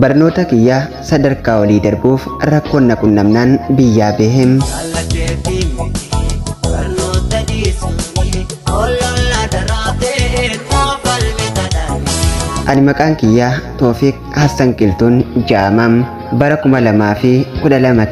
Barnoota kiyya sadarkaa olii darbuuf rakkoon na qunnamnaan biyyaa bahem. Ani maqaan kiyya Toofiq Hassan Qilxuun Jaamam bara 2012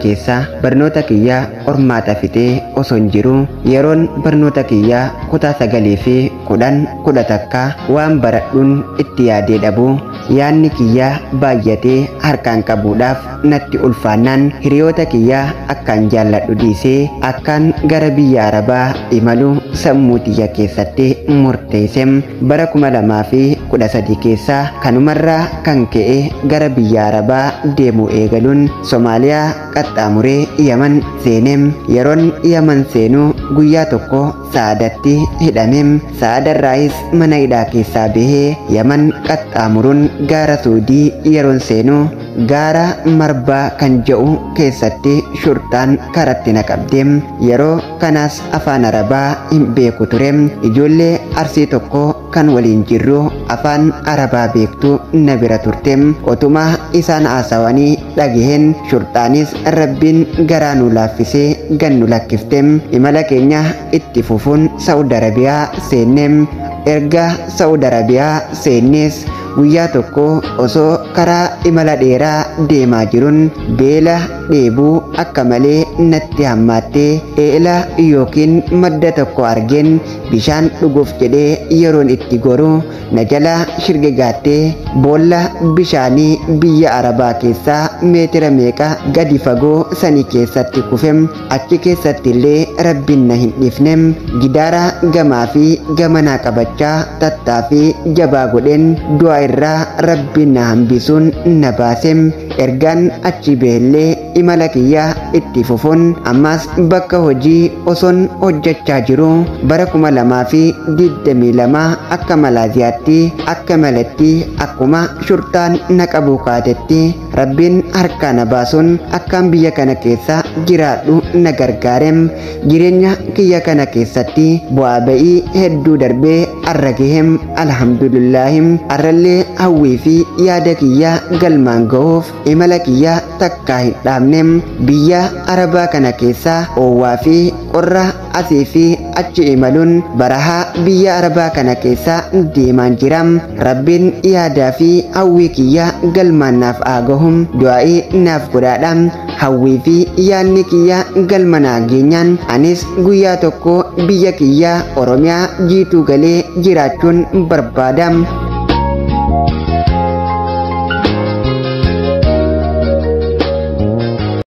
keessa barnoota kiyya qormaata fixee osoo jiru yeroon barnoota kiyya kutaa 9 fi 10 takka waan baradhuun itti yaadee dhabu yaanni kiyya baay'atee harkaan qabuudhaaf natti ulfaannaan hiriyoota kiyya akkaan jaalladhu dhiisee akkaan gara biyya Arabaa imalu sammuu kiyya keessatti murteessem. Bara 2013 keessa kanumarraa kan ka'e gara biyya Arabaa deemuu eegaluun Somaaliyaa qaxxaamuree Yaman seenem. Yeroon Yaman seenuu guyyaa tokko Saadatti hidhamem. Saadarraayis mana hidhaa keessaa bahee Yaman qaxxaamuruun gaara Suudii yeroon seenuu gaara Marbaa kan jedhu keessatti shurtaan karatti na qabdeem. Yeroo kanas afaan Arabaa hin beeku turem. Ijoollee Arsii tokko kan waliin jirru afaan Arabaa beektu na bira turtem. Otuma isaan haasawanii dhagehen shurtaanis Rabbiin garaa nu laaffisee gannu lakkiftem. Imala keenya itti fufuun Saudi Arabiyaa seennem. Erga Saudi Arabiyaa seennes guyyaa tokko osoo karaa imala dheeraa deemaa jiruun beela dheebuu akka malee natti hammaattee eela yookiin madda tokko argeen bishaan dhuguuf jedhee yeroon itti goru na jala shirgigaattee boolla bishaanii biyya Arabaa keessaa meetira meeqa gadi fagoo sanii keessatti kufem. Achi keessatti illee Rabbiin na hin dhiifnem. Gidaara gamaa fi gamanaa qabachaa tattaaffii jabaa godheen du'a irraa Rabbiin na hambisuun na baasem. Ergaan achi beellee imala kiyya itti fufuun ammas bakka hojii osoon hojjechaa jiru bara 2022 akka Malaaziyaatti akka malatti akkuma shurtaan na qabu kaatetti Rabbiin harkaa na baasuun akkaan biyya kana keessa jiraadhu na gargaarem. Jireenya kiyya kana keessatti bu'aa ba'ii hedduu darbee arra gahem. Alhamdulillaahim arrallee hawwii fi yaada kiyya galmaan ga'uuf imala kiyya takkaa hin dhaabnem. Biyya Arabaa kana keessa oowwaa fi qorra asii fi achi imaluun barahaa biyya Arabaa kana keessa deemaan jiram. Rabbiin yaadaa fi hawwii kiyya galmaan naaf aagahum du'aa'ii naaf godhaadham. Hawwii fi yaanni kiyya galma naa geenyaan anis guyyaa tokko biyya kiyya Oromiyaa jiituu galee jiraachuun barbaadam.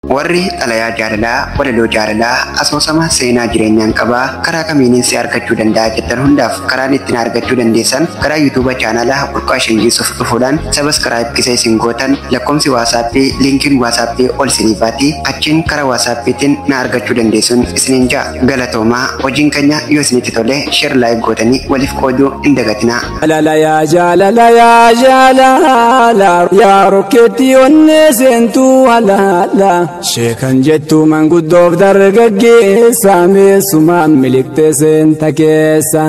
Warri xalayaa jaalalaa walaloo jaalalaa asoosama seenaa jireenyaan qabaa karaa kamiiniin si argachuu danda'a jettan hundaaf karaan ittiin argachuu dandeessan karaa yuutuuba chaanalaa Burqaa Shinjiisuuf dhufuudhaan sabiskiraayib kisee isin gootan lakkoomsi waasaappii liinkiin waasaappii ol isiniifaati achiin karaa wasaappiitiin na argachuu dandeessuun isiniin ja'a. Galatoomaa hojiin keenya yoo isinitti tole sheer laayik gootanii waliif qooduu hin dagatinaa. Jaalala yaa rokkeetti onnee seentuu halaala. Sheekan jettu manguddoof dargaggeessa meessumaan miliqtee seenta keessa.